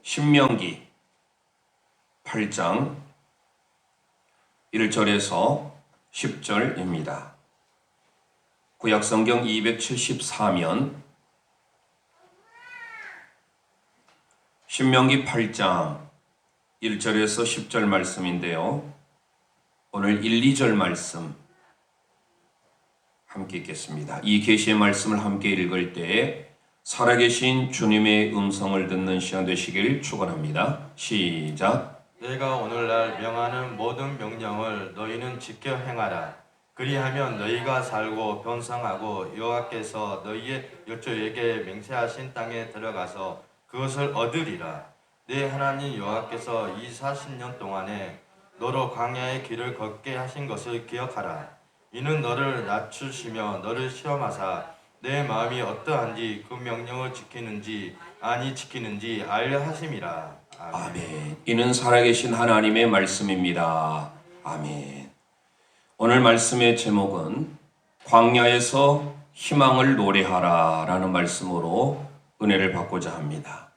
신명기 8장 1절에서 10절입니다. 구약성경 274면 신명기 8장 1절에서 10절 말씀인데요. 오늘 1, 2절 말씀 함께 읽겠습니다. 이 계시의 말씀을 함께 읽을 때에 살아계신 주님의 음성을 듣는 시간 되시길 축원합니다. 시작. 내가 오늘날 명하는 모든 명령을 너희는 지켜 행하라. 그리하면 너희가 살고 번성하고 여호와께서 너희의 열조에게 맹세하신 땅에 들어가서 그것을 얻으리라. 네 하나님 여호와께서 이 40년 동안에 너로 광야의 길을 걷게 하신 것을 기억하라. 이는 너를 낮추시며 너를 시험하사 내 마음이 어떠한지 그 명령을 지키는지 아니 지키는지 알려 하심이라. 아멘. 이는 살아계신 하나님의 말씀입니다. 아멘. 오늘 말씀의 제목은 광야에서 희망을 노래하라 라는 말씀으로 은혜를 받고자 합니다.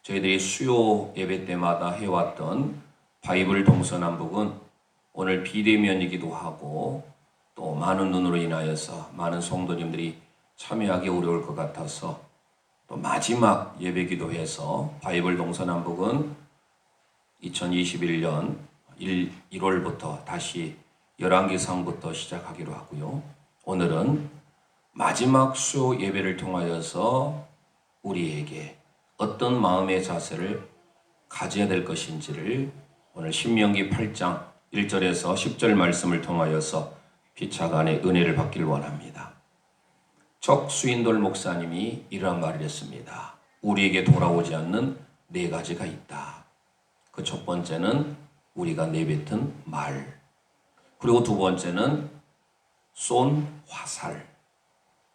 저희들이 수요 예배 때마다 해왔던 바이블 동서남북은 오늘 비대면이기도 하고 또 많은 눈으로 인하여서 많은 성도님들이 참여하기 어려울 것 같아서 또 마지막 예배기도 해서 바이블 동서남북은 2021년 1월부터 다시 열왕기상부터 시작하기로 하고요. 오늘은 마지막 수요 예배를 통하여서 우리에게 어떤 마음의 자세를 가져야 될 것인지를 오늘 신명기 8장 1절에서 10절 말씀을 통하여서 피차간의 은혜를 받기를 원합니다. 적수인돌 목사님이 이러한 말을 했습니다. 우리에게 돌아오지 않는 네 가지가 있다. 그 첫 번째는 우리가 내뱉은 말, 그리고 두 번째는 쏜 화살,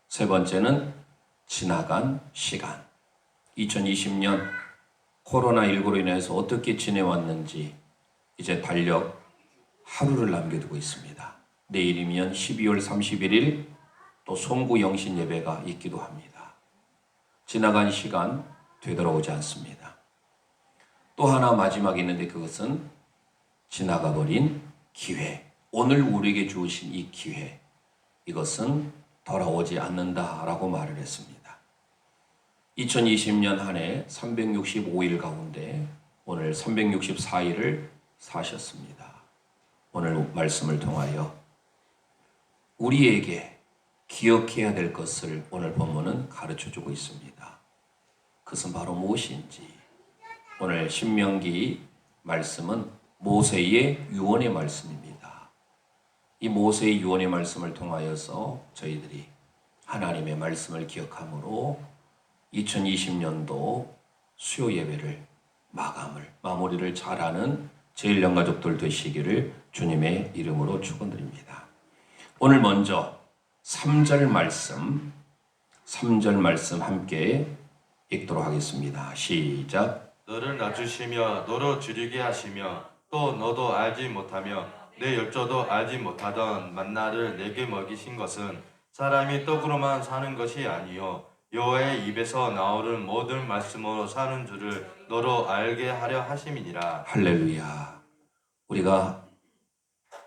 세 번째는 지나간 시간. 2020년 코로나19로 인해서 어떻게 지내왔는지 이제 달력 하루를 남겨두고 있습니다. 내일이면 12월 31일 또 송구 영신 예배가 있기도 합니다. 지나간 시간 되돌아오지 않습니다. 또 하나 마지막이 있는데 그것은 지나가버린 기회. 오늘 우리에게 주신 이 기회, 이것은 돌아오지 않는다라고 말을 했습니다. 2020년 한 해 365일 가운데 오늘 364일을 사셨습니다. 오늘 말씀을 통하여 우리에게 기억해야 될 것을 오늘 본문은 가르쳐주고 있습니다. 그것은 바로 무엇인지. 오늘 신명기 말씀은 모세의 유언의 말씀입니다. 이 모세의 유언의 말씀을 통하여서 저희들이 하나님의 말씀을 기억함으로 2020년도 수요 예배를 마무리를 잘하는 제일영가족들 되시기를 주님의 이름으로 축원드립니다. 오늘 먼저 3절 말씀 함께 읽도록 하겠습니다. 시작. 너를 낮추시며 너로 줄이게 하시며 또 너도 알지 못하며 내 열조도 알지 못하던 만나를 내게 먹이신 것은 사람이 떡으로만 사는 것이 아니요 여호와의 입에서 나오는 모든 말씀으로 사는 줄을 너로 알게 하려 하심이니라. 할렐루야. 우리가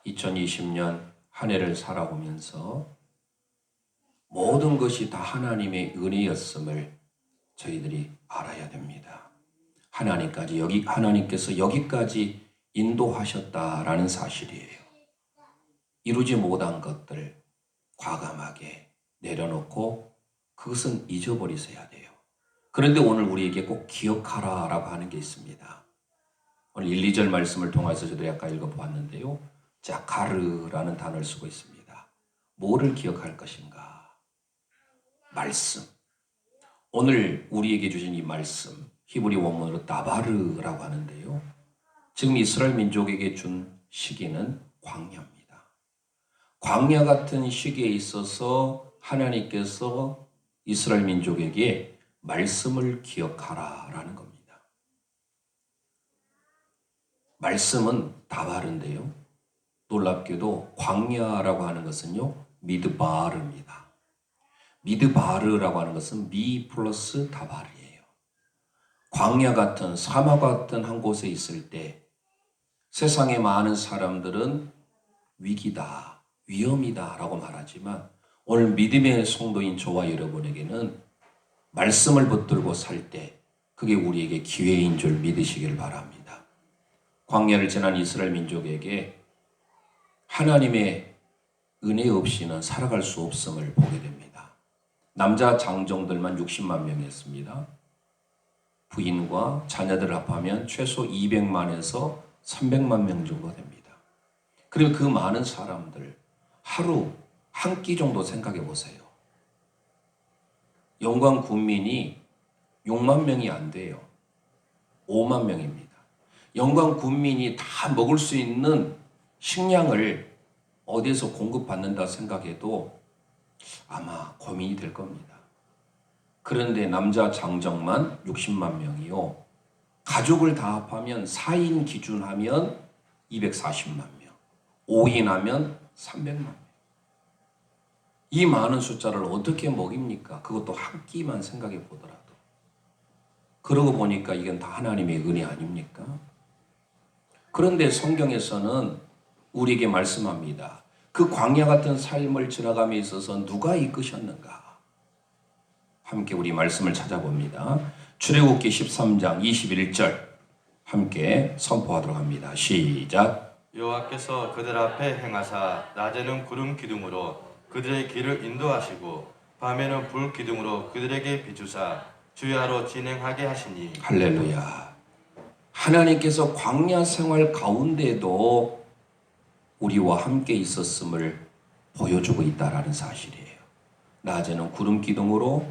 2020년 한 해를 살아오면서 모든 것이 다 하나님의 은혜였음을 저희들이 알아야 됩니다. 하나님께서 여기까지 인도하셨다라는 사실이에요. 이루지 못한 것들 과감하게 내려놓고 그것은 잊어버리셔야 돼요. 그런데 오늘 우리에게 꼭 기억하라라고 하는 게 있습니다. 오늘 1, 2절 말씀을 통해서 저희들이 아까 읽어보았는데요. 자카르라는 단어를 쓰고 있습니다. 뭐를 기억할 것인가? 말씀. 오늘 우리에게 주신 이 말씀, 히브리 원문으로 다바르라고 하는데요. 지금 이스라엘 민족에게 준 시기는 광야입니다. 광야 같은 시기에 있어서 하나님께서 이스라엘 민족에게 말씀을 기억하라라는 겁니다. 말씀은 다바르인데요. 놀랍게도 광야라고 하는 것은요, 미드바르입니다. 미드바르라고 하는 것은 미 플러스 다바르예요. 광야 같은 사막 같은 한 곳에 있을 때 세상의 많은 사람들은 위기다, 위험이다 라고 말하지만 오늘 믿음의 성도인 저와 여러분에게는 말씀을 붙들고 살 때 그게 우리에게 기회인 줄 믿으시길 바랍니다. 광야를 지난 이스라엘 민족에게 하나님의 은혜 없이는 살아갈 수 없음을 보게 됩니다. 남자 장정들만 60만 명이었습니다. 부인과 자녀들을 합하면 최소 200만에서 300만 명 정도 됩니다. 그리고 그 많은 사람들 하루 한 끼 정도 생각해 보세요. 영광 군민이 6만 명이 안 돼요. 5만 명입니다. 영광 군민이 다 먹을 수 있는 식량을 어디에서 공급받는다 생각해도 아마 고민이 될 겁니다. 그런데 남자 장정만 60만 명이요. 가족을 다 합하면 4인 기준하면 240만 명, 5인 하면 300만 명. 이 많은 숫자를 어떻게 먹입니까? 그것도 한 끼만 생각해 보더라도. 그러고 보니까 이건 다 하나님의 은혜 아닙니까? 그런데 성경에서는 우리에게 말씀합니다. 그 광야 같은 삶을 지나감에 있어서 누가 이끄셨는가? 함께 우리 말씀을 찾아봅니다. 출애굽기 13장 21절 함께 선포하도록 합니다. 시작. 여호와께서 그들 앞에 행하사 낮에는 구름 기둥으로 그들의 길을 인도하시고 밤에는 불 기둥으로 그들에게 비추사 주야로 진행하게 하시니. 할렐루야. 하나님께서 광야 생활 가운데도 우리와 함께 있었음을 보여주고 있다라는 사실이에요. 낮에는 구름 기둥으로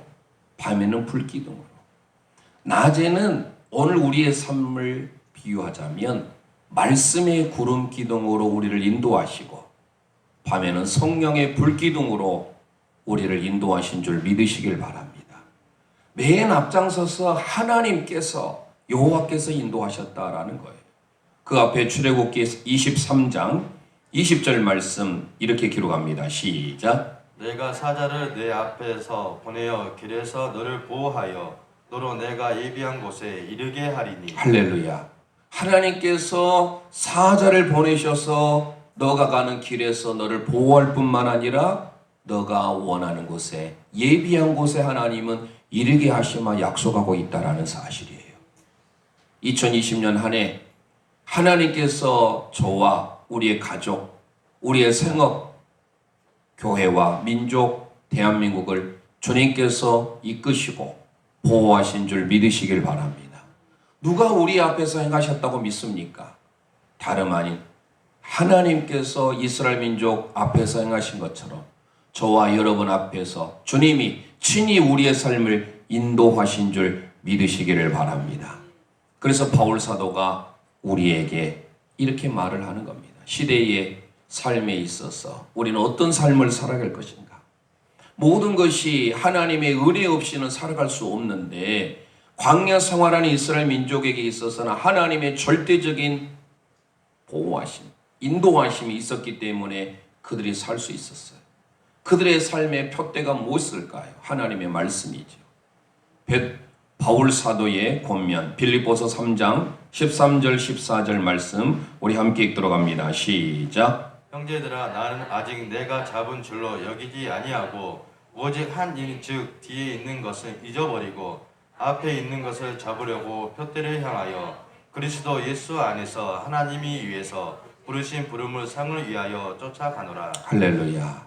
밤에는 불 기둥으로. 낮에는 오늘 우리의 삶을 비유하자면 말씀의 구름 기둥으로 우리를 인도하시고 밤에는 성령의 불 기둥으로 우리를 인도하신 줄 믿으시길 바랍니다. 맨 앞장서서 하나님께서 여호와께서 인도하셨다라는 거예요. 그 앞에 출애굽기 23장 20절 말씀 이렇게 기록합니다. 시작. 내가 사자를 내 앞에서 보내어 길에서 너를 보호하여 너로 내가 예비한 곳에 이르게 하리니. 할렐루야. 하나님께서 사자를 보내셔서 너가 가는 길에서 너를 보호할 뿐만 아니라 너가 원하는 곳에 예비한 곳에 하나님은 이르게 하시마 약속하고 있다라는 사실이에요. 2020년 한 해 하나님께서 저와 우리의 가족, 우리의 생업, 교회와 민족, 대한민국을 주님께서 이끄시고 보호하신 줄 믿으시길 바랍니다. 누가 우리 앞에서 행하셨다고 믿습니까? 다름 아닌 하나님께서 이스라엘 민족 앞에서 행하신 것처럼 저와 여러분 앞에서 주님이 친히 우리의 삶을 인도하신 줄 믿으시기를 바랍니다. 그래서 바울 사도가 우리에게 이렇게 말을 하는 겁니다. 시대의 삶에 있어서 우리는 어떤 삶을 살아갈 것인가? 모든 것이 하나님의 은혜 없이는 살아갈 수 없는데 광야 생활하는 이스라엘 민족에게 있어서는 하나님의 절대적인 보호하심, 인도하심이 있었기 때문에 그들이 살 수 있었어요. 그들의 삶의 표대가 무엇일까요? 하나님의 말씀이죠. 바울 사도의 권면 빌립보서 3장 13절 14절 말씀 우리 함께 읽도록 합니다. 시작. 형제들아 나는 아직 내가 잡은 줄로 여기지 아니하고 오직 한 일 즉 뒤에 있는 것을 잊어버리고 앞에 있는 것을 잡으려고 표대를 향하여 그리스도 예수 안에서 하나님이 위해서 부르신 부름을 상을 위하여 쫓아가노라. 할렐루야.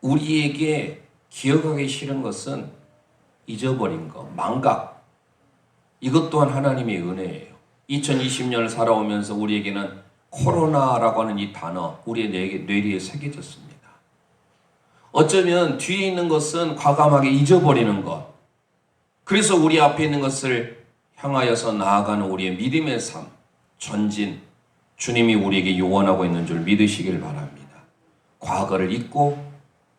우리에게 기억하기 싫은 것은 잊어버린 것, 망각. 이것 또한 하나님의 은혜예요. 2020년을 살아오면서 우리에게는 코로나라고 하는 이 단어 우리의 뇌리에 새겨졌습니다. 어쩌면 뒤에 있는 것은 과감하게 잊어버리는 것. 그래서 우리 앞에 있는 것을 향하여서 나아가는 우리의 믿음의 삶, 전진, 주님이 우리에게 요원하고 있는 줄 믿으시길 바랍니다. 과거를 잊고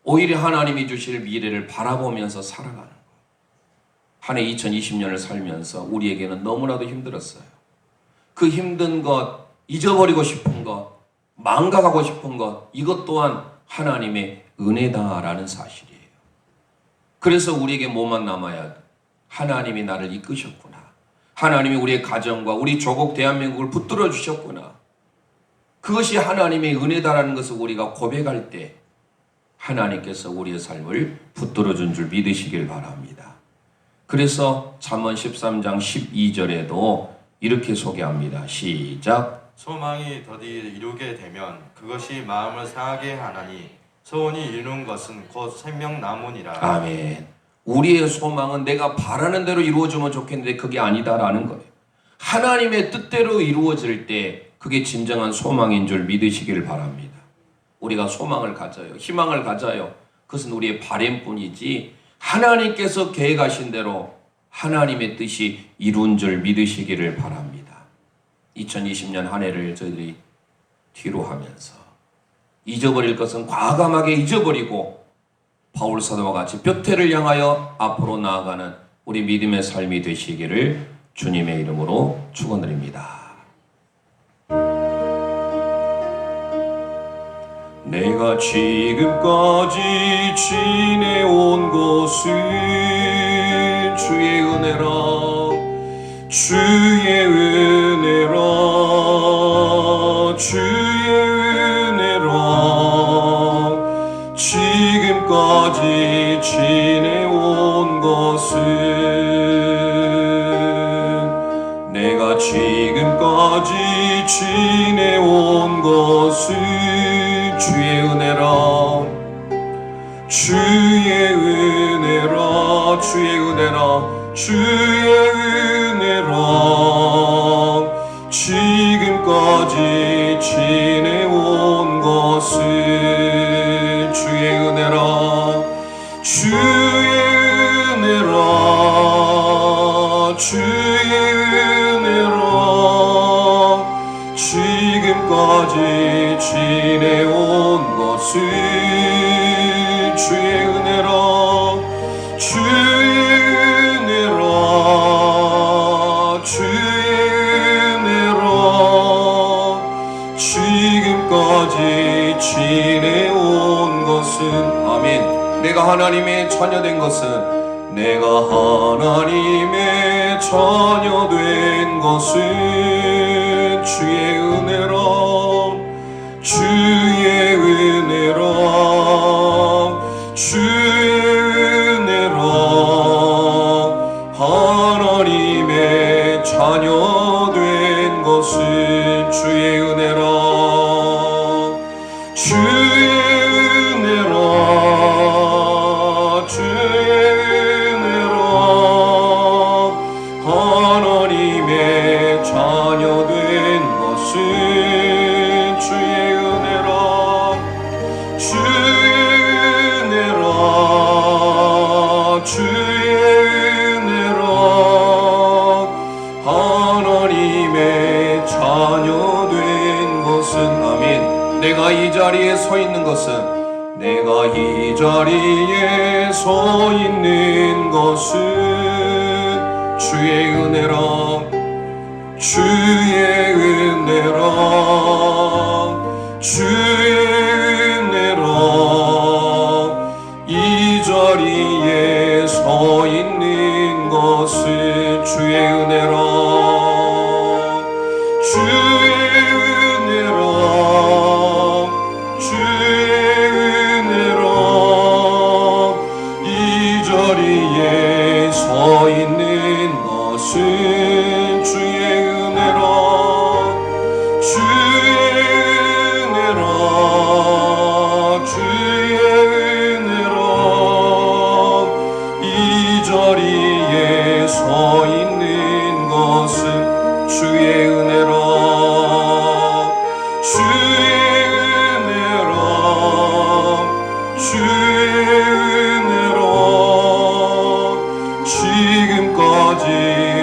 오히려 하나님이 주실 미래를 바라보면서 살아가는 것. 한 해 2020년을 살면서 우리에게는 너무나도 힘들었어요. 그 힘든 것, 잊어버리고 싶은 것, 망각하고 싶은 것, 이것 또한 하나님의 은혜다라는 사실이에요. 그래서 우리에게 뭐만 남아야 돼? 하나님이 나를 이끄셨구나. 하나님이 우리의 가정과 우리 조국 대한민국을 붙들어 주셨구나. 그것이 하나님의 은혜다라는 것을 우리가 고백할 때 하나님께서 우리의 삶을 붙들어 준 줄 믿으시길 바랍니다. 그래서 잠언 13장 12절에도 이렇게 소개합니다. 시작. 소망이 더디 이루게 되면 그것이 마음을 상하게 하나니 소원이 이루는 것은 곧 생명나무니라. 아멘. 우리의 소망은 내가 바라는 대로 이루어지면 좋겠는데 그게 아니다라는 거예요. 하나님의 뜻대로 이루어질 때 그게 진정한 소망인 줄 믿으시길 바랍니다. 우리가 소망을 가져요. 희망을 가져요. 그것은 우리의 바람뿐이지 하나님께서 계획하신 대로 하나님의 뜻이 이룬 줄 믿으시기를 바랍니다. 2020년 한 해를 저희들이 뒤로 하면서 잊어버릴 것은 과감하게 잊어버리고 바울 사도와 같이 뼈대를 향하여 앞으로 나아가는 우리 믿음의 삶이 되시기를 주님의 이름으로 축원드립니다. 내가 지금까지 지내온 것은 주의 은혜라 주의 은혜라 주의 은혜라 지금까지 지내온 것은 내가 지금까지 지내온 것은 주의 은혜라 주의 은혜라 주의 은혜라 주의 은혜라 지금까지 지내온 것은 주의 은혜라 주의 은혜라 주의 은혜라 지금까지 지내온 것은 주의 은혜라 주의 은혜라 주의 은혜라 지금까지 지내온 것은 아멘. 내가 하나님의 자녀된 것은 내가 하나님의 자녀된 것은 주의 은혜라 주의 은혜라 주의 은혜라 하나님의 자녀된 것은 주의 은혜라 주의 은혜라 주의 은혜라 하나님의 자녀된 것은 주의 은혜라 주의 은혜라 주의 은혜라 하나님의 자녀된 것은 아멘. 내가 이 자리에 서 있는 것은 내가 이 자리에 서 있는 것은 주의 은혜라 주의 은혜라 주의 은혜라 이 자리에 서 있는 것은 주의 은혜라 주의 은혜라 주의 은혜라 이 자리에 서 있는 것은 주의 은혜라 주의 은혜라 주의 은혜라 이 자리에 서 있는 것은 주의 은혜라 주의 은혜라 주의 은혜라 지금까지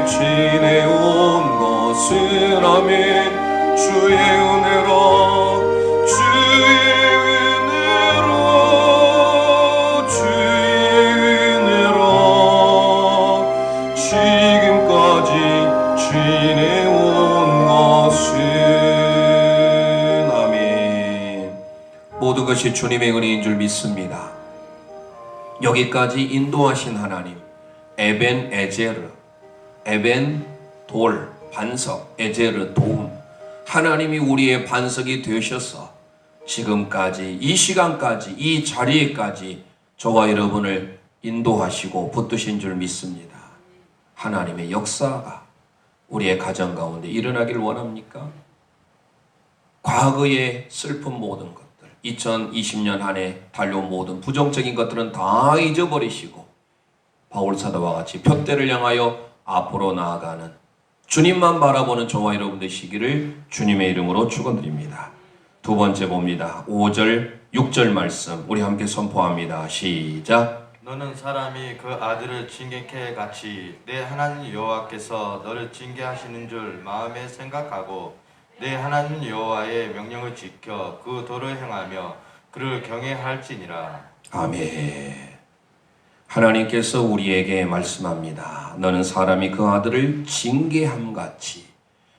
지내온 것은 아멘 주의 은혜라 주의 은혜라 주의 은혜라 지금까지 지내온 것은 아멘. 모든 것이 주님의 은혜인 줄 믿습니다. 여기까지 인도하신 하나님 에벤 에제르 에벤 돌, 반석, 에제르, 도움, 하나님이 우리의 반석이 되셔서 지금까지 이 시간까지 이 자리에까지 저와 여러분을 인도하시고 붙드신 줄 믿습니다. 하나님의 역사가 우리의 가정 가운데 일어나길 원합니까? 과거의 슬픈 모든 것들, 2020년 한 해 달려온 모든 부정적인 것들은 다 잊어버리시고 바울 사도와 같이 표대를 향하여 앞으로 나아가는 주님만 바라보는 저와 여러분 되시기를 주님의 이름으로 축원드립니다. 두 번째 봅니다. 5절, 6절 말씀 우리 함께 선포합니다. 시작. 너는 사람이 그 아들을 징계케 같이 내 하나님 여호와께서 너를 징계하시는 줄 마음에 생각하고 내 하나님 여호와의 명령을 지켜 그 도를 행하며 그를 경외할지니라. 아멘. 하나님께서 우리에게 말씀합니다. 너는 사람이 그 아들을 징계함 같이.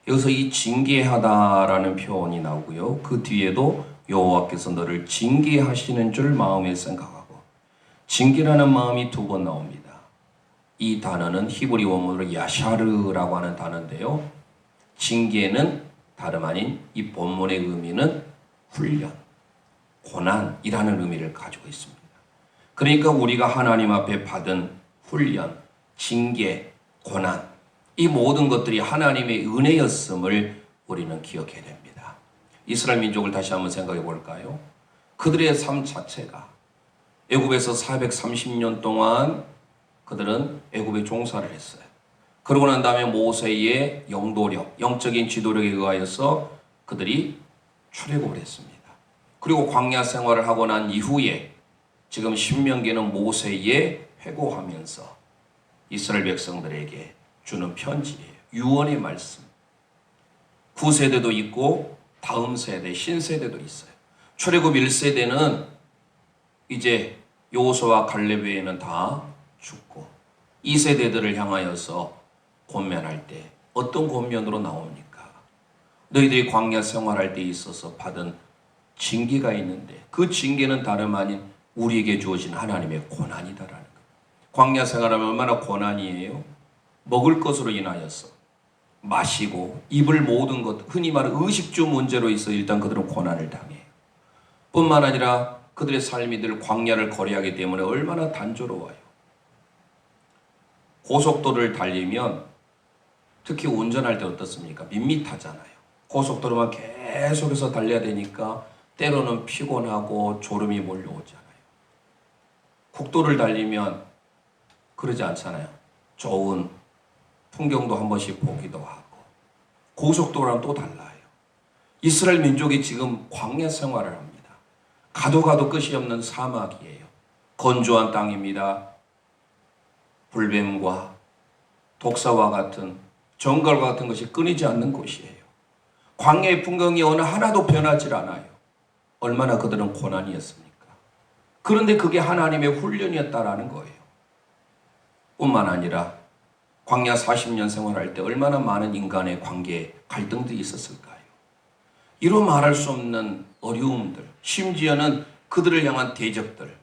여기서 이 징계하다라는 표현이 나오고요. 그 뒤에도 여호와께서 너를 징계하시는 줄 마음에 생각하고. 징계라는 마음이 두 번 나옵니다. 이 단어는 히브리 원문으로 야샤르라고 하는 단어인데요. 징계는 다름 아닌 이 본문의 의미는 훈련, 고난이라는 의미를 가지고 있습니다. 그러니까 우리가 하나님 앞에 받은 훈련, 징계, 고난, 이 모든 것들이 하나님의 은혜였음을 우리는 기억해야 됩니다. 이스라엘 민족을 다시 한번 생각해 볼까요? 그들의 삶 자체가 애굽에서 430년 동안 그들은 애굽에 종사를 했어요. 그러고 난 다음에 모세의 영도력, 영적인 지도력에 의하여서 그들이 출애굽을 했습니다. 그리고 광야 생활을 하고 난 이후에 지금 신명기는 모세의 회고하면서 이스라엘 백성들에게 주는 편지예요. 유언의 말씀. 9세대도 있고 다음 세대, 신세대도 있어요. 출애굽 1세대는 이제 여호수아와 갈렙 외에는 다 죽고 2세대들을 향하여서 권면할 때 어떤 권면으로 나옵니까? 너희들이 광야 생활할 때 있어서 받은 징계가 있는데 그 징계는 다름 아닌 우리에게 주어진 하나님의 고난이다라는 거예요. 광야 생활하면 얼마나 고난이에요? 먹을 것으로 인하여서 마시고 입을 모든 것, 흔히 말하는 의식주 문제로 있어 일단 그들은 고난을 당해요. 뿐만 아니라 그들의 삶이 늘 광야를 거래하기 때문에 얼마나 단조로워요. 고속도로를 달리면 특히 운전할 때 어떻습니까? 밋밋하잖아요. 고속도로만 계속해서 달려야 되니까 때로는 피곤하고 졸음이 몰려오잖아요. 국도를 달리면 그러지 않잖아요. 좋은 풍경도 한 번씩 보기도 하고. 고속도로랑 또 달라요. 이스라엘 민족이 지금 광야 생활을 합니다. 가도 끝이 없는 사막이에요. 건조한 땅입니다. 불뱀과 독사와 같은 정갈과 같은 것이 끊이지 않는 곳이에요. 광야의 풍경이 어느 하나도 변하지 않아요. 얼마나 그들은 고난이었습니까? 그런데 그게 하나님의 훈련이었다라는 거예요. 뿐만 아니라 광야 40년 생활할 때 얼마나 많은 인간의 관계에 갈등들이 있었을까요? 이루 말할 수 없는 어려움들, 심지어는 그들을 향한 대적들,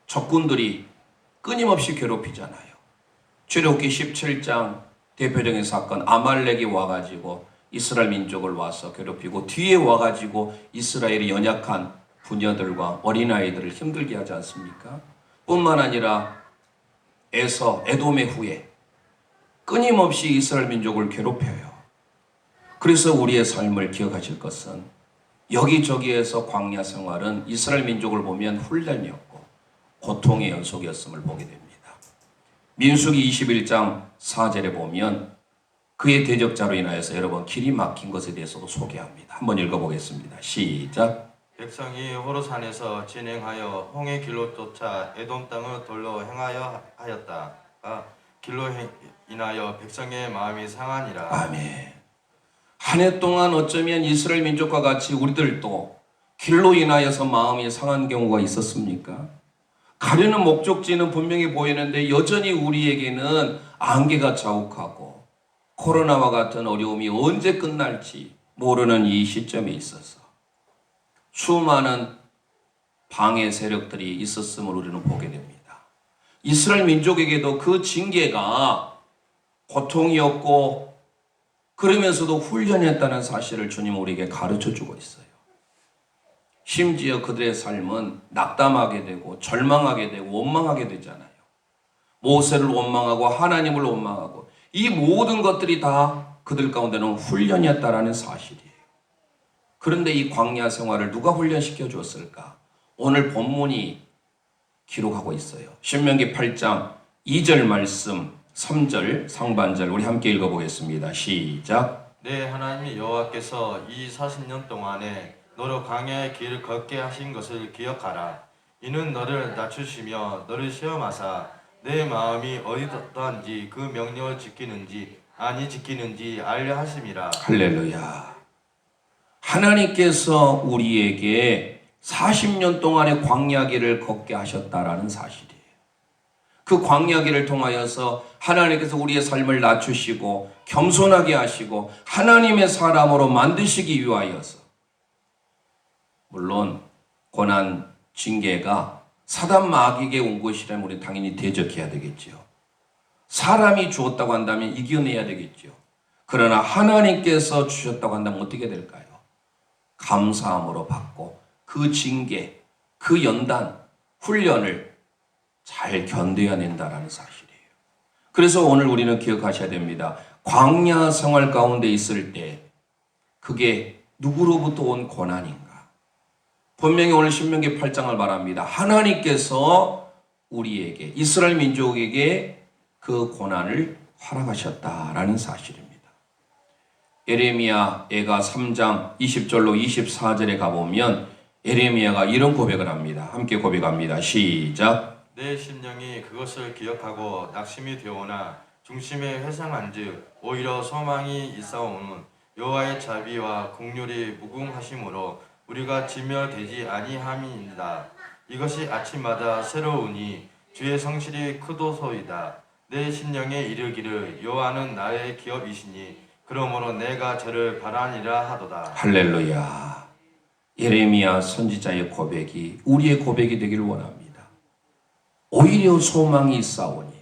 적군들이 끊임없이 괴롭히잖아요. 출애굽기 17장 대표적인 사건, 아말렉이 와가지고 이스라엘 민족을 와서 괴롭히고 뒤에 와가지고 이스라엘의 연약한 부녀들과 어린아이들을 힘들게 하지 않습니까? 뿐만 아니라 에돔의 후에 끊임없이 이스라엘 민족을 괴롭혀요. 그래서 우리의 삶을 기억하실 것은 여기저기에서 광야 생활은 이스라엘 민족을 보면 훈련이었고 고통의 연속이었음을 보게 됩니다. 민수기 21장 4절에 보면 그의 대적자로 인하여서 여러분 길이 막힌 것에 대해서도 소개합니다. 한번 읽어보겠습니다. 시작. 백성이 호르산에서 진행하여 홍해 길로 쫓아 에돔 땅을 돌로 행하여 하였다가 길로 인하여 백성의 마음이 상하니라. 아멘. 한 해 동안 어쩌면 이스라엘 민족과 같이 우리들도 길로 인하여서 마음이 상한 경우가 있었습니까? 가려는 목적지는 분명히 보이는데 여전히 우리에게는 안개가 자욱하고 코로나와 같은 어려움이 언제 끝날지 모르는 이 시점에 있어서 수많은 방해 세력들이 있었음을 우리는 보게 됩니다. 이스라엘 민족에게도 그 징계가 고통이었고 그러면서도 훈련했다는 사실을 주님 우리에게 가르쳐 주고 있어요. 심지어 그들의 삶은 낙담하게 되고 절망하게 되고 원망하게 되잖아요. 모세를 원망하고 하나님을 원망하고 이 모든 것들이 다 그들 가운데는 훈련이었다라는 사실이에요. 그런데 이 광야 생활을 누가 훈련시켜 줬을까? 오늘 본문이 기록하고 있어요. 신명기 8장 2절 말씀 3절 상반절 우리 함께 읽어보겠습니다. 시작. 내 하나님 여호와께서 이 40년 동안에 너로 광야의 길을 걷게 하신 것을 기억하라. 이는 너를 낮추시며 너를 시험하사 내 마음이 어디든지 그 명령을 지키는지 아니 지키는지 알려 하심이라. 할렐루야. 하나님께서 우리에게 40년 동안의 광야길을 걷게 하셨다라는 사실이에요. 그 광야길을 통하여서 하나님께서 우리의 삶을 낮추시고 겸손하게 하시고 하나님의 사람으로 만드시기 위하여서, 물론 고난 징계가 사단 마귀에게 온 것이라면 우리 당연히 대적해야 되겠죠. 사람이 주었다고 한다면 이겨내야 되겠죠. 그러나 하나님께서 주셨다고 한다면 어떻게 될까요? 감사함으로 받고 그 징계, 그 연단, 훈련을 잘 견뎌야 된다는 사실이에요. 그래서 오늘 우리는 기억하셔야 됩니다. 광야 생활 가운데 있을 때 그게 누구로부터 온 고난인가? 분명히 오늘 신명기 8장을 말합니다. 하나님께서 우리에게, 이스라엘 민족에게 그 고난을 허락하셨다라는 사실입니다. 에레미야가 3장 20절로 24절에 가보면 에레미야가 이런 고백을 합니다. 함께 고백합니다. 시작. 내 심령이 그것을 기억하고 낙심이 되오나 중심에 회상한즉 오히려 소망이 있사오는 여호와의 자비와 긍휼이 무궁하심으로 우리가 진멸되지 아니함이니이다. 이것이 아침마다 새로우니 주의 성실이 크도소이다. 내 심령에 이르기를 여호와는 나의 기업이시니 그러므로 내가 저를 바라니라 하도다. 할렐루야. 예레미야 선지자의 고백이 우리의 고백이 되기를 원합니다. 오히려 소망이 있사오니,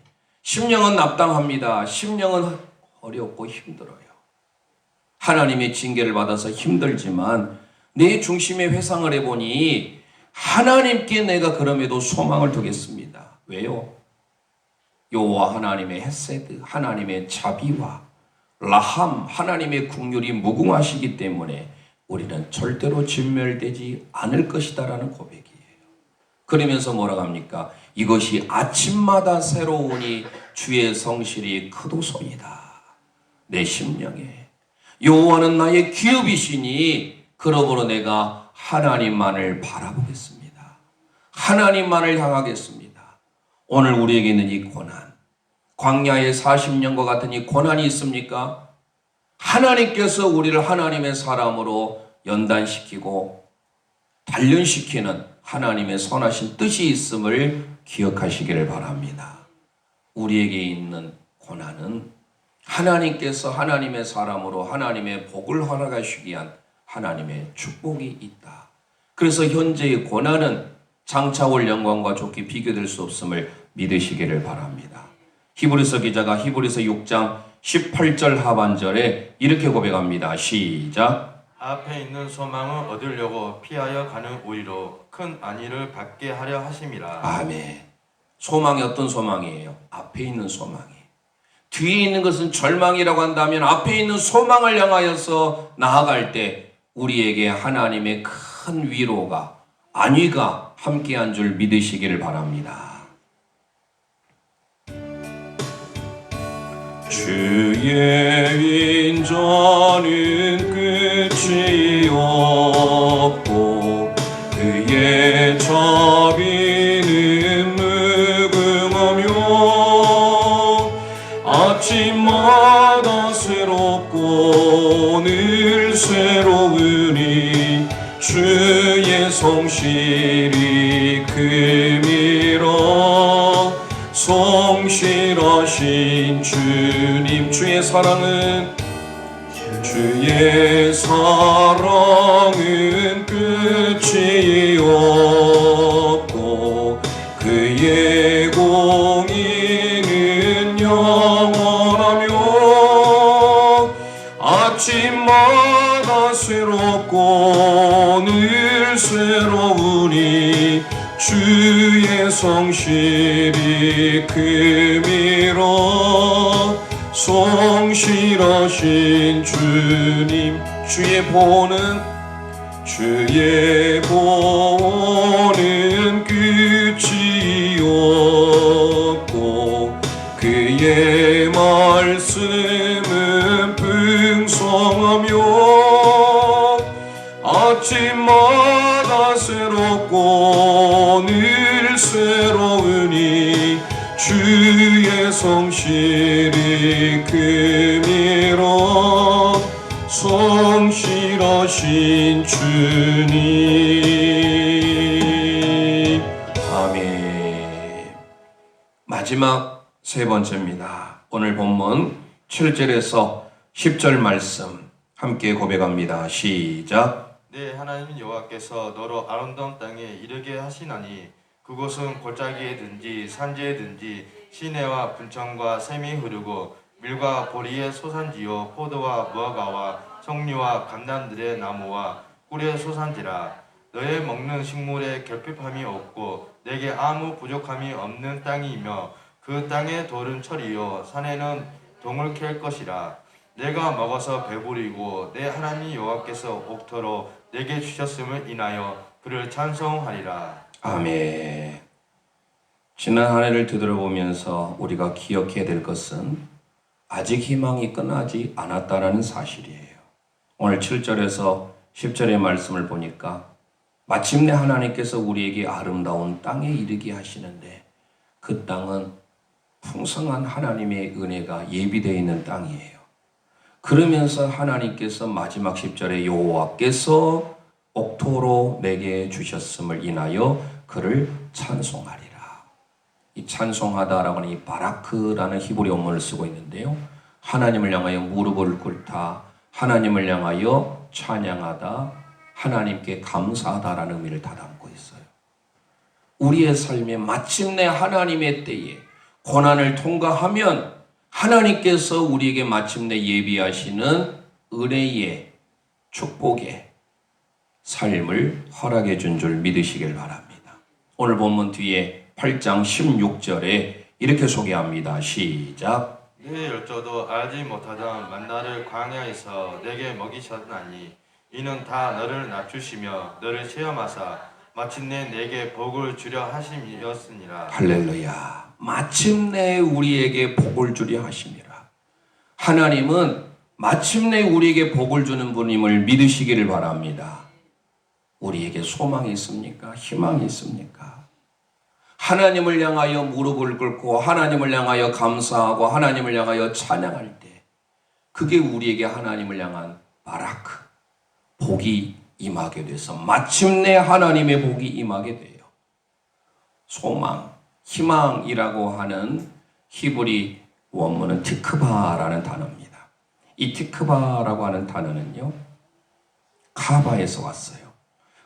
심령은 낙담합니다. 심령은 어렵고 힘들어요. 하나님의 징계를 받아서 힘들지만 내 중심에 회상을 해보니 하나님께 내가 그럼에도 소망을 두겠습니다. 왜요? 여호와 하나님의 헤세드, 하나님의 자비와 라함, 하나님의 긍휼이 무궁하시기 때문에 우리는 절대로 진멸되지 않을 것이다라는 고백이에요. 그러면서 뭐라고 합니까? 이것이 아침마다 새로우니 주의 성실이 크도소이다. 내 심령에 여호와는 나의 기업이시니 그러므로 내가 하나님만을 바라보겠습니다. 하나님만을 향하겠습니다. 오늘 우리에게 있는 이 고난, 광야의 40년과 같은 이 고난이 있습니까? 하나님께서 우리를 하나님의 사람으로 연단시키고 단련시키는 하나님의 선하신 뜻이 있음을 기억하시기를 바랍니다. 우리에게 있는 고난은 하나님께서 하나님의 사람으로 하나님의 복을 허락하시기 위한 하나님의 축복이 있다. 그래서 현재의 고난은 장차올 영광과 좋게 비교될 수 없음을 믿으시기를 바랍니다. 히브리서 기자가 히브리서 6장 18절 하반절에 이렇게 고백합니다. 시작. 앞에 있는 소망을 얻으려고 피하여 가는 우리로 큰 안위를 받게 하려 하심이라. 아멘. 소망이 어떤 소망이에요? 앞에 있는 소망이. 뒤에 있는 것은 절망이라고 한다면 앞에 있는 소망을 향하여서 나아갈 때 우리에게 하나님의 큰 위로가, 안위가 함께한 줄 믿으시기를 바랍니다. 주의 인자는 끝이 없고 그의 자비는 무궁하며 아침마다 새롭고 늘 새로우니 주의 성실이 큼이라. 성실하신 주님, 주의 사랑은 끝이 없고 그의 공의는 영원하며 아침마다 새롭고 늘 새로우니 주의 성실이 크미라. 성실하신 주님, 주의 보는 끝이 없고 그의 말씀은 풍성하며 아침마다 새롭고 늘 새로우니 주의 성실이 크미라. 성실하신 주님. 아멘. 마지막 세 번째입니다. 오늘 본문 7절에서 10절 말씀 함께 고백합니다. 시작. 네, 하나님 여호와께서 너로 아름다운 땅에 이르게 하시나니 그곳은 골짜기에든지 산지에든지 시내와 분천과 샘이 흐르고 밀과 보리의 소산지요 포도와 무화과와 석류와 감람들의 나무와 꿀의 소산지라. 너의 먹는 식물에 결핍함이 없고 내게 아무 부족함이 없는 땅이며 그 땅의 돌은 철이요 산에는 동을 캘 것이라. 내가 먹어서 배부리고 내 하나님 여호와께서 옥토로 내게 주셨음을 인하여 그를 찬송하리라. 아멘. 지난 한 해를 되돌아보면서 우리가 기억해야 될 것은 아직 희망이 끝나지 않았다라는 사실이에요. 오늘 7절에서 10절의 말씀을 보니까 마침내 하나님께서 우리에게 아름다운 땅에 이르게 하시는데 그 땅은 풍성한 하나님의 은혜가 예비되어 있는 땅이에요. 그러면서 하나님께서 마지막 10절에 여호와께서 옥토로 내게 주셨음을 인하여 그를 찬송하리라. 이 찬송하다라고 하는 이 바라크라는 히브리 원문을 쓰고 있는데요. 하나님을 향하여 무릎을 꿇다, 하나님을 향하여 찬양하다, 하나님께 감사하다라는 의미를 다 담고 있어요. 우리의 삶에 마침내 하나님의 때에 고난을 통과하면 하나님께서 우리에게 마침내 예비하시는 은혜의 축복의 삶을 허락해 준 줄 믿으시길 바랍니다. 오늘 본문 뒤에 8장 16절에 이렇게 소개합니다. 시작. 네 열조도 알지 못하던 만나를 광야에서 내게 먹이셨나니 이는 다 너를 낮추시며 너를 체험하사 마침내 내게 복을 주려 하심이었으니라. 할렐루야. 마침내 우리에게 복을 주려 하심이라. 하나님은 마침내 우리에게 복을 주는 분임을 믿으시기를 바랍니다. 우리에게 소망이 있습니까? 희망이 있습니까? 하나님을 향하여 무릎을 꿇고 하나님을 향하여 감사하고 하나님을 향하여 찬양할 때 그게 우리에게 하나님을 향한 바라크, 복이 임하게 돼서 마침내 하나님의 복이 임하게 돼요. 소망, 희망이라고 하는 히브리 원문은 티크바라는 단어입니다. 이 티크바라고 하는 단어는요, 카바에서 왔어요.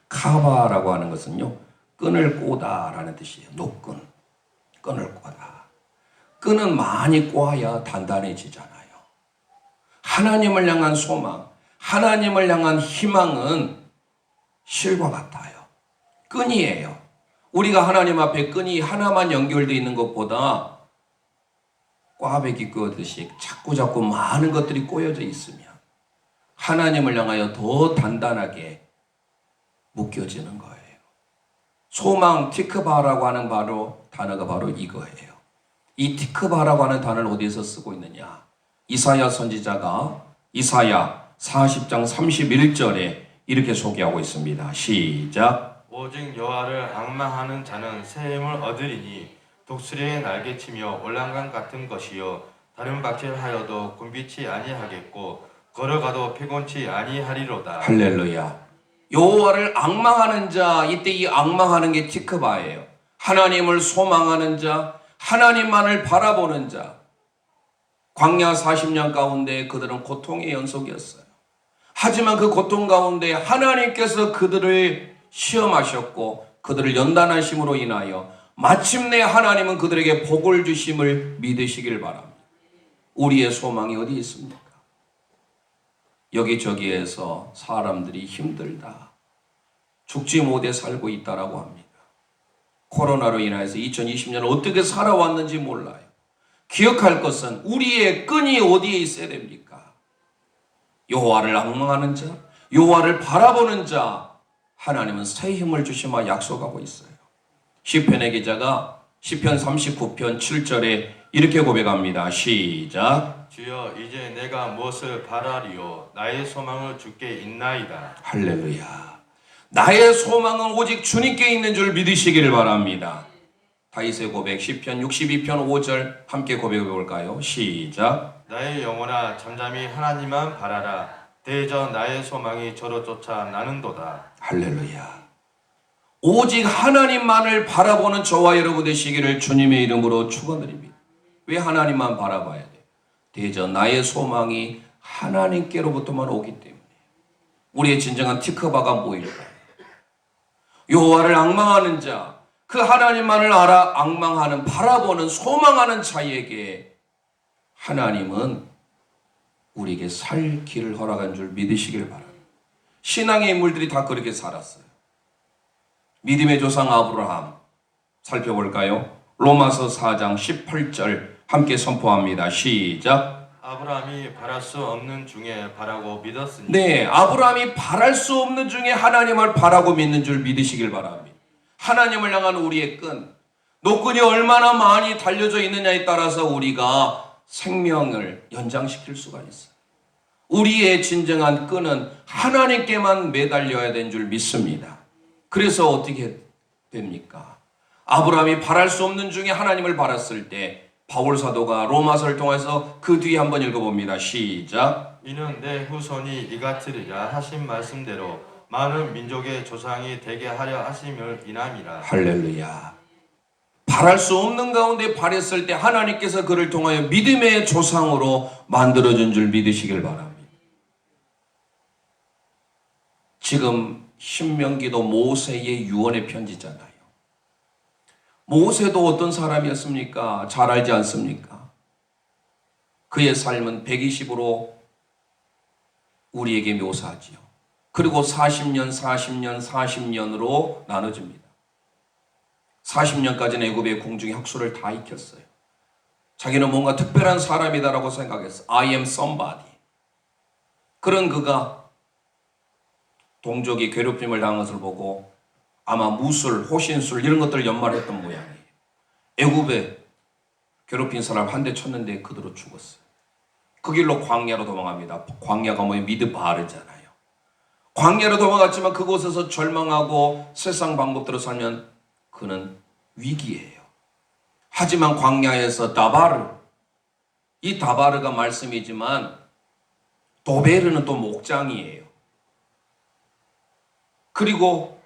카바라고 하는 것은요, 끈을 꼬다라는 뜻이에요. 노끈, 끈을 꼬다. 끈은 많이 꼬아야 단단해지잖아요. 하나님을 향한 소망, 하나님을 향한 희망은 실과 같아요. 끈이에요. 우리가 하나님 앞에 끈이 하나만 연결되어 있는 것보다 꽈배기 끄듯이 자꾸 많은 것들이 꼬여져 있으면 하나님을 향하여 더 단단하게 묶여지는 거예요. 소망, 티크바라고 하는 단어가 바로 이거예요. 이 티크바라고 하는 단어를 어디에서 쓰고 있느냐? 이사야 선지자가 이사야 40장 31절에 이렇게 소개하고 있습니다. 시작. 오직 여호와를 앙망하는 자는 새 힘을 얻으리니 독수리의 날개치며 올랑강 같은 것이요 다른 박질하여도 곤비치 아니하겠고 걸어가도 피곤치 아니하리로다. 할렐루야. 여호와를 앙망하는 자, 이때 이 앙망하는 게 티크바예요. 하나님을 소망하는 자, 하나님만을 바라보는 자. 광야 40년 가운데 그들은 고통의 연속이었어요. 하지만 그 고통 가운데 하나님께서 그들을 시험하셨고 그들을 연단하심으로 인하여 마침내 하나님은 그들에게 복을 주심을 믿으시길 바랍니다. 우리의 소망이 어디 있습니까? 여기저기에서 사람들이 힘들다, 죽지 못해 살고 있다라고 합니다. 코로나로 인해서 2020년 어떻게 살아왔는지 몰라요. 기억할 것은 우리의 끈이 어디에 있어야 됩니까? 여호와를 앙망하는 자, 여호와를 바라보는 자, 하나님은 새 힘을 주시마 약속하고 있어요. 시편의 기자가 시편 39편 7절에 이렇게 고백합니다. 시작. 주여 이제 내가 무엇을 바라리요 나의 소망을 주께 있나이다. 할렐루야. 나의 소망은 오직 주님께 있는 줄 믿으시기를 바랍니다. 다윗의 고백 시편 62편 5절 함께 고백해 볼까요? 시작. 나의 영혼아 잠잠히 하나님만 바라라. 대저 나의 소망이 저로 쫓아 나는도다. 할렐루야. 오직 하나님만을 바라보는 저와 여러분 되시기를 주님의 이름으로 축원드립니다. 왜 하나님만 바라봐야 돼요? 대저 나의 소망이 하나님께로부터만 오기 때문에. 우리의 진정한 티크바가 뭐일까요? 여호와를 앙망하는 자, 그 하나님만을 알아 앙망하는, 바라보는, 소망하는 자에게 하나님은 우리에게 살 길을 허락한 줄 믿으시길 바랍니다. 신앙의 인물들이 다 그렇게 살았어요. 믿음의 조상 아브라함 살펴볼까요? 로마서 4장 18절 함께 선포합니다. 시작. 아브라함이 바랄 수 없는 중에 바라고 믿었으니. 네, 아브라함이 바랄 수 없는 중에 하나님을 바라고 믿는 줄 믿으시길 바랍니다. 하나님을 향한 우리의 끈, 노끈이 얼마나 많이 달려져 있느냐에 따라서 우리가 생명을 연장시킬 수가 있어요. 우리의 진정한 끈은 하나님께만 매달려야 되는 줄 믿습니다. 그래서 어떻게 됩니까? 아브라함이 바랄 수 없는 중에 하나님을 바랐을 때 바울 사도가 로마서를 통해서 그 뒤에 한번 읽어봅니다. 시작. 이는 내 후손이 이같으리라 하신 말씀대로 많은 민족의 조상이 되게 하려 하심을 인함이라. 할렐루야. 바랄 수 없는 가운데 바랬을 때 하나님께서 그를 통하여 믿음의 조상으로 만들어준 줄 믿으시길 바랍니다. 지금 신명기도 모세의 유언의 편지잖아요. 모세도 어떤 사람이었습니까? 잘 알지 않습니까? 그의 삶은 120으로 우리에게 묘사하지요. 그리고 40년, 40년, 40년으로 나눠집니다. 40년까지는 애굽의 궁중에 학수를 다 익혔어요. 자기는 뭔가 특별한 사람이다라고 생각했어. I am somebody. 그런 그가 동족이 괴롭힘을 당한 것을 보고 아마 무술, 호신술 이런 것들을 연말했던 모양이에요. 애굽에 괴롭힌 사람 한 대 쳤는데 그대로 죽었어요. 그 길로 광야로 도망합니다. 광야가 뭐예요? 미드바르잖아요. 광야로 도망갔지만 그곳에서 절망하고 세상 방법대로 살면 그는 위기예요. 하지만 광야에서 다바르, 이 다바르가 말씀이지만 도베르는 또 목장이에요. 그리고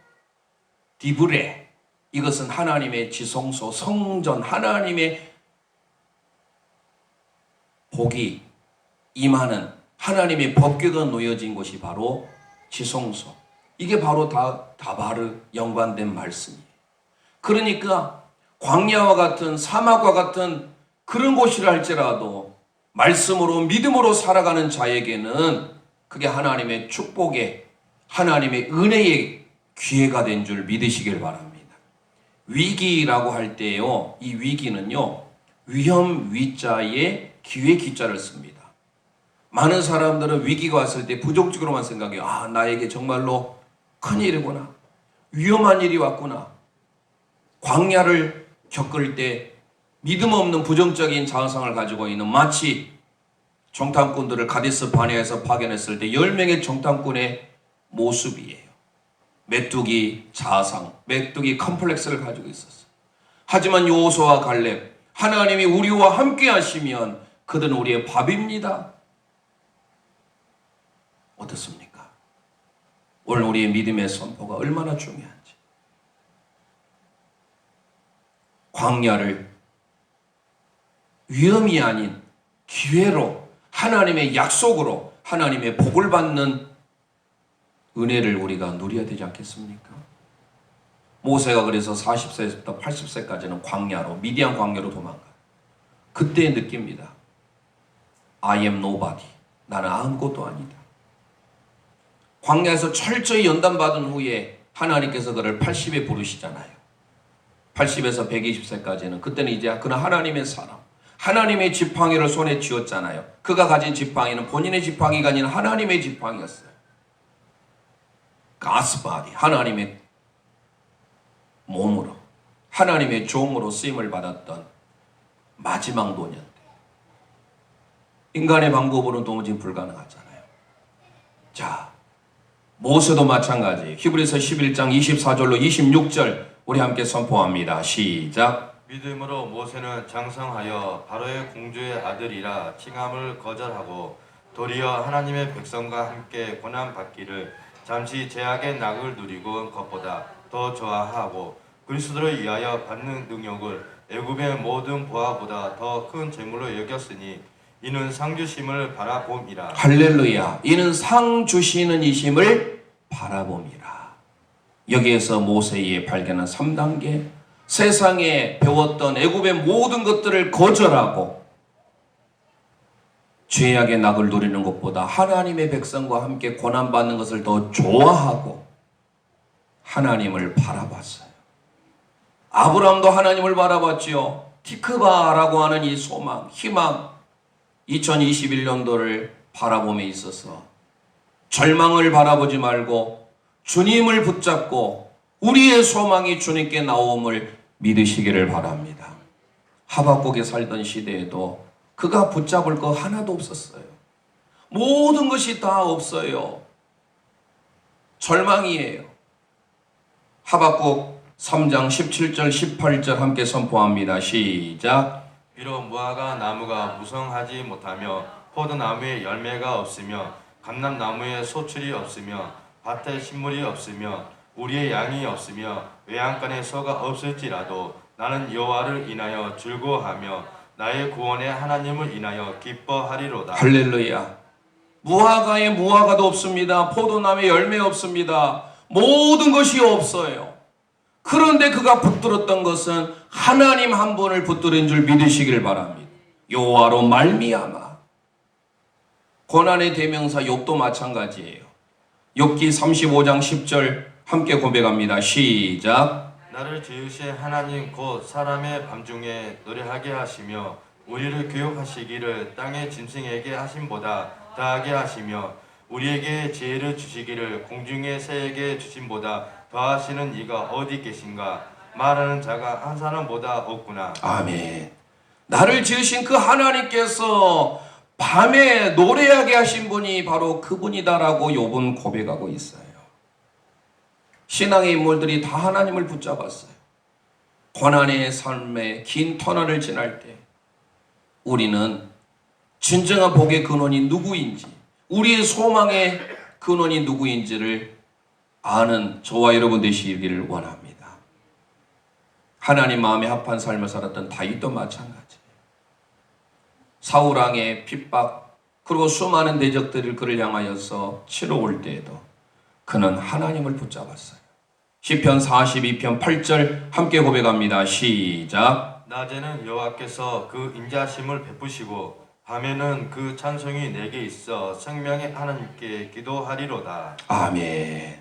디브레, 이것은 하나님의 지성소, 성전, 하나님의 복이 임하는 하나님의 법궤가 놓여진 곳이 바로 지성소. 이게 바로 다 다바르 연관된 말씀이에요. 그러니까 광야와 같은 사막과 같은 그런 곳이라 할지라도 말씀으로 믿음으로 살아가는 자에게는 그게 하나님의 축복의, 하나님의 은혜의 기회가 된 줄 믿으시길 바랍니다. 위기라고 할 때요, 이 위기는요, 위험 위자에 기회 기자를 씁니다. 많은 사람들은 위기가 왔을 때 부정적으로만 생각해요. 아, 나에게 정말로 큰일이구나, 위험한 일이 왔구나. 광야를 겪을 때 믿음 없는 부정적인 자성을 가지고 있는, 마치 정탐꾼들을 가데스 바네아에서 파견했을 때 10명의 정탐꾼의 모습이에요. 메뚜기 자상, 메뚜기 컴플렉스를 가지고 있었어요. 하지만 여호수아와 갈렙, 하나님이 우리와 함께 하시면 그들은 우리의 밥입니다. 어떻습니까? 오늘 우리의 믿음의 선포가 얼마나 중요한지. 광야를 위험이 아닌 기회로, 하나님의 약속으로, 하나님의 복을 받는 은혜를 우리가 누려야 되지 않겠습니까? 모세가 그래서 40세부터 80세까지는 광야로, 미디안 광야로 도망가. 그때 느낍니다. I am nobody. 나는 아무것도 아니다. 광야에서 철저히 연단받은 후에 하나님께서 그를 80에 부르시잖아요. 80에서 120세까지는 그때는 이제 그는 하나님의 사람, 하나님의 지팡이를 손에 쥐었잖아요. 그가 가진 지팡이는 본인의 지팡이가 아닌 하나님의 지팡이였어요. God's body, 하나님의 몸으로, 하나님의 종으로 쓰임을 받았던 마지막 노년. 인간의 방법으로는 도무지 불가능하잖아요. 자, 모세도 마찬가지. 히브리서 11장 24절로 26절 우리 함께 선포합니다. 시작. 믿음으로 모세는 장성하여 바로의 공주의 아들이라 칭함을 거절하고 도리어 하나님의 백성과 함께 고난받기를 잠시 제약의 낙을 누리고 것보다 더 좋아하고 그리스도를 위하여 받는 능력을 애굽의 모든 보화보다 더 큰 재물로 여겼으니 이는 상 주심을 바라봄이라. 할렐루야. 이는 상 주시는 이심을 바라봄이라. 여기에서 모세의 발견한 3단계, 세상에 배웠던 애굽의 모든 것들을 거절하고 죄악의 낙을 누리는 것보다 하나님의 백성과 함께 고난받는 것을 더 좋아하고 하나님을 바라봤어요. 아브라함도 하나님을 바라봤지요. 티크바라고 하는 이 소망, 희망, 2021년도를 바라봄에 있어서 절망을 바라보지 말고 주님을 붙잡고 우리의 소망이 주님께 나옴을 믿으시기를 바랍니다. 하박국에 살던 시대에도 그가 붙잡을 거 하나도 없었어요. 모든 것이 다 없어요. 절망이에요. 하박국 3장 17절 18절 함께 선포합니다. 시작. 비록 무화과 나무가 무성하지 못하며 포도나무에 열매가 없으며 감람나무에 소출이 없으며 밭에 식물이 없으며 우리의 양이 없으며 외양간에 소가 없을지라도 나는 여호와를 인하여 즐거워하며 나의 구원의 하나님을 인하여 기뻐하리로다. 할렐루야. 무화과에 무화과도 없습니다. 포도나무에 열매 없습니다. 모든 것이 없어요. 그런데 그가 붙들었던 것은 하나님 한 분을 붙들은 줄 믿으시길 바랍니다. 여호와로 말미암아. 고난의 대명사 욥도 마찬가지예요. 욥기 35장 10절 함께 고백합니다. 시작. 나를 지으신 하나님 곧 사람의 밤중에 노래하게 하시며 우리를 교육하시기를 땅의 짐승에게 하심보다 더하게 하시며 우리에게 지혜를 주시기를 공중의 새에게 주심보다 더하시는 이가 어디 계신가. 말하는 자가 한 사람보다 없구나. 아멘. 나를 지으신 그 하나님께서 밤에 노래하게 하신 분이 바로 그분이다라고 욥은 고백하고 있어요. 신앙의 인물들이 다 하나님을 붙잡았어요. 고난의 삶의 긴 터널을 지날 때 우리는 진정한 복의 근원이 누구인지, 우리의 소망의 근원이 누구인지를 아는 저와 여러분 되시기를 원합니다. 하나님 마음에 합한 삶을 살았던 다윗도 마찬가지. 사울왕의 핍박 그리고 수많은 대적들을 그를 향하여서 치러올 때에도 그는 하나님을 붙잡았어요. 시편 42편 8절 함께 고백합니다. 시작. 낮에는 여호와께서 그 인자심을 베푸시고 밤에는 그 찬송이 내게 있어 생명의 하나님께 기도하리로다. 아멘.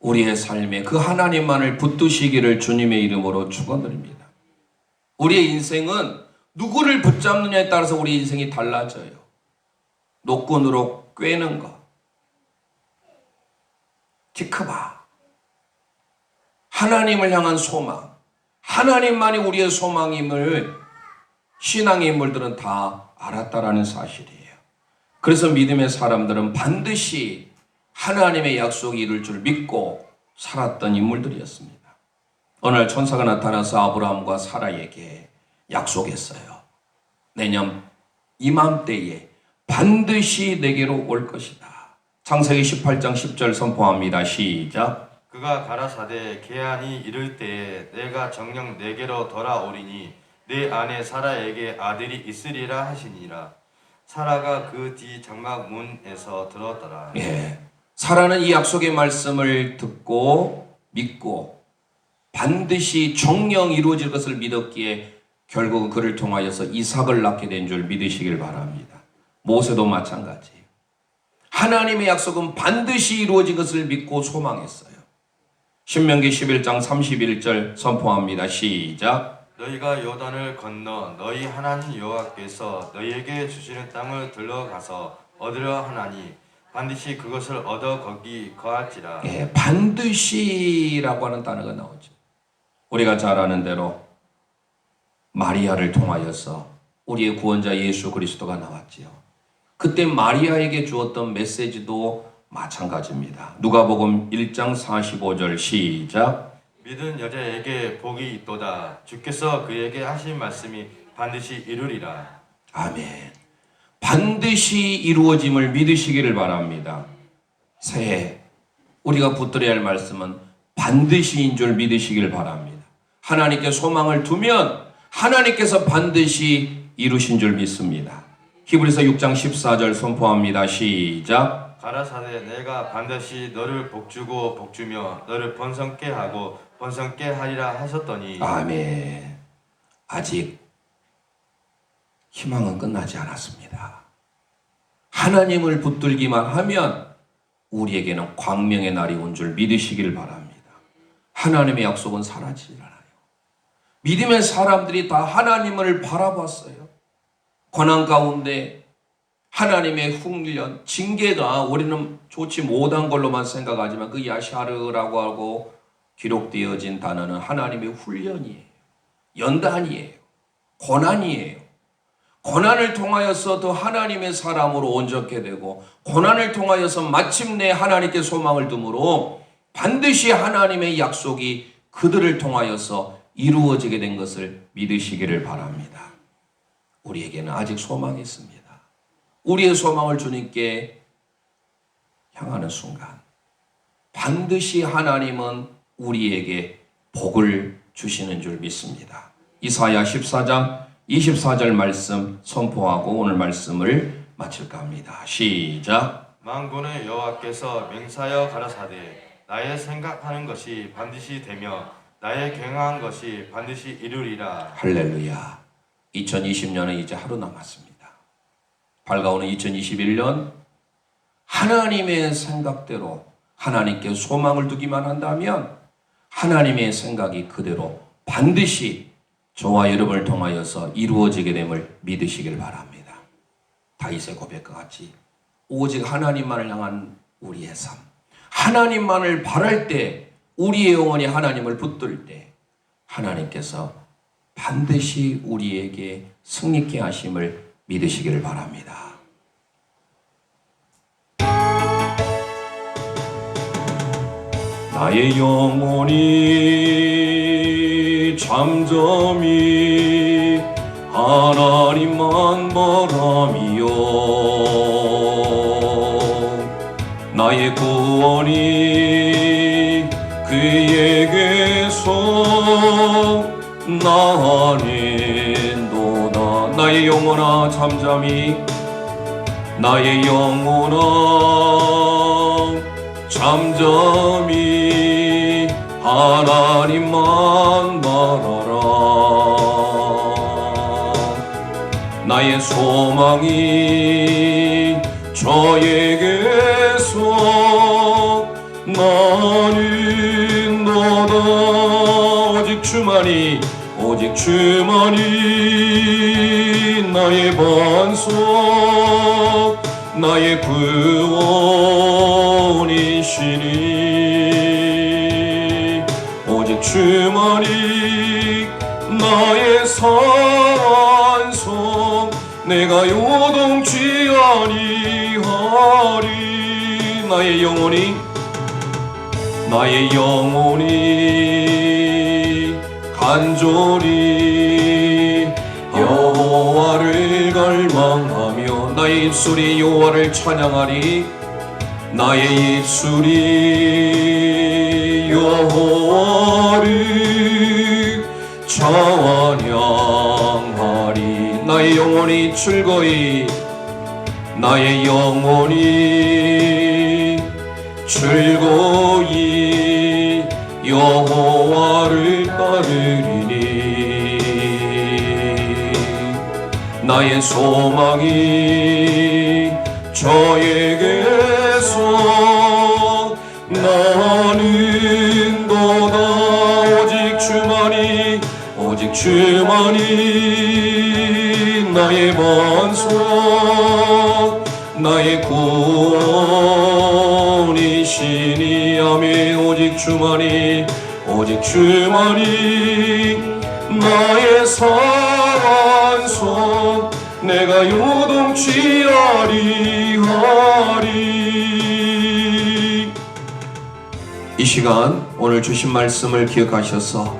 우리의 삶에 그 하나님만을 붙드시기를 주님의 이름으로 축원드립니다. 우리의 인생은 누구를 붙잡느냐에 따라서 우리 인생이 달라져요. 노끈으로 꿰는 것, 티크바, 하나님을 향한 소망, 하나님만이 우리의 소망임을 신앙의 인물들은 다 알았다라는 사실이에요. 그래서 믿음의 사람들은 반드시 하나님의 약속이 이룰 줄 믿고 살았던 인물들이었습니다. 어느 날 천사가 나타나서 아브라함과 사라에게 약속했어요. 내년 이맘때에 반드시 내게로 올 것이다. 창세기 18장 10절 선포합니다. 시작. 그가 가라사대 계한이 이를 때에 내가 정녕 내게로 돌아오리니 내 아내 사라에게 아들이 있으리라 하시니라. 사라가 그 뒤 장막 문에서 들었더라. 예, 사라는 이 약속의 말씀을 듣고 믿고 반드시 정녕 이루어질 것을 믿었기에 결국은 그를 통하여서 이삭을 낳게 된 줄 믿으시길 바랍니다. 모세도 마찬가지예요. 하나님의 약속은 반드시 이루어진 것을 믿고 소망했어요. 신명기 11장 31절 선포합니다. 시작. 너희가 요단을 건너 너희 하나님 여호와께서 너희에게 주시는 땅을 들러가서 얻으려 하나니 반드시 그것을 얻어 거기 거할지라. 예, 반드시라고 하는 단어가 나오죠. 우리가 잘 아는 대로 마리아를 통하여서 우리의 구원자 예수 그리스도가 나왔지요. 그때 마리아에게 주었던 메시지도 마찬가지입니다. 누가복음 1장 45절 시작. 믿은 여자에게 복이 있도다. 주께서 그에게 하신 말씀이 반드시 이루리라. 아멘. 반드시 이루어짐을 믿으시기를 바랍니다. 새해 우리가 붙들어야 할 말씀은 반드시인 줄 믿으시기를 바랍니다. 하나님께 소망을 두면 하나님께서 반드시 이루신 줄 믿습니다. 히브리서 6장 14절 선포합니다. 시작. 가라사대 내가 반드시 너를 복주고 복주며 너를 번성케 하고 번성케 하리라 하셨더니. 아멘. 아직 희망은 끝나지 않았습니다. 하나님을 붙들기만 하면 우리에게는 광명의 날이 온 줄 믿으시기를 바랍니다. 하나님의 약속은 사라지지 않아요. 믿음의 사람들이 다 하나님을 바라봤어요. 고난 가운데 하나님의 훈련, 징계가 우리는 좋지 못한 걸로만 생각하지만 그 야샤르라고 하고 기록되어진 단어는 하나님의 훈련이에요. 연단이에요. 고난이에요. 고난을 통하여서 더 하나님의 사람으로 온전케 되고 고난을 통하여서 마침내 하나님께 소망을 두므로 반드시 하나님의 약속이 그들을 통하여서 이루어지게 된 것을 믿으시기를 바랍니다. 우리에게는 아직 소망이 있습니다. 우리의 소망을 주님께 향하는 순간 반드시 하나님은 우리에게 복을 주시는 줄 믿습니다. 이사야 14장 24절 말씀 선포하고 오늘 말씀을 마칠까 합니다. 시작. 만군의 여호와께서 맹사여 가라사대 나의 생각하는 것이 반드시 되며 나의 경영한 것이 반드시 이루리라. 할렐루야. 2020년은 이제 하루 남았습니다. 밝아오는 2021년 하나님의 생각대로 하나님께 소망을 두기만 한다면 하나님의 생각이 그대로 반드시 저와 여러분을 통하여서 이루어지게 됨을 믿으시길 바랍니다. 다윗의 고백과 같이 오직 하나님만을 향한 우리의 삶, 하나님만을 바랄 때 우리의 영혼이 하나님을 붙들 때 하나님께서 반드시 우리에게 승리케 하심을 믿으시기를 바랍니다. 나의 영혼이 잠잠히 하나님만 바라며 나의 구원이 그에게서 나는도다. 나의 영혼아 잠잠히 나의 영혼아 잠잠히 하나님만 바라라. 나의 소망이 저에게서 나는 너다. 오직 주만이 오직 주만이 나의 반석 나의 구원이시니 오직 주만이 나의 산성 내가 요동치 아니하리. 나의 영혼이 간절히 여호와를 갈망하며 나의 입술이 여호와를 찬양하리. 나의 입술이 여호와를 찬양하리. 나의 영혼이 즐거이 나의 영혼이 즐거이 여호와를 따르리니 나의 소망이 저에게 오직 주만이 나의 반석 나의 구원이시니 아멘. 오직 주만이 나의 산소 내가 요동치 아니하리. 이 시간 오늘 주신 말씀을 기억하셔서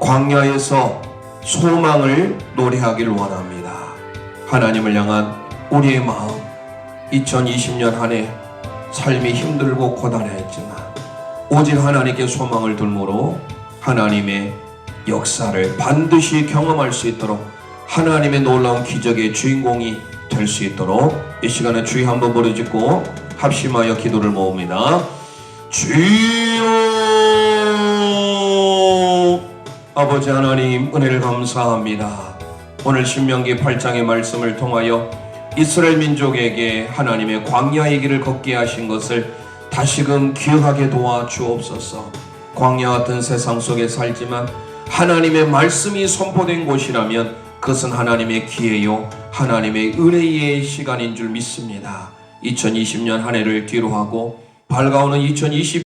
광야에서 소망을 노래하길 원합니다. 하나님을 향한 우리의 마음, 2020년 한 해 삶이 힘들고 고단했지만 오직 하나님께 소망을 둘므로 하나님의 역사를 반드시 경험할 수 있도록 하나님의 놀라운 기적의 주인공이 될 수 있도록 이 시간에 주여 한번 부르짖고 합심하여 기도를 모읍니다. 주여 아버지 하나님 은혜를 감사합니다. 오늘 신명기 8장의 말씀을 통하여 이스라엘 민족에게 하나님의 광야의 길을 걷게 하신 것을 다시금 기억하게 도와 주옵소서. 광야 같은 세상 속에 살지만 하나님의 말씀이 선포된 곳이라면 그것은 하나님의 기회요 하나님의 은혜의 시간인 줄 믿습니다. 2020년 한 해를 뒤로 하고 밝아오는 2021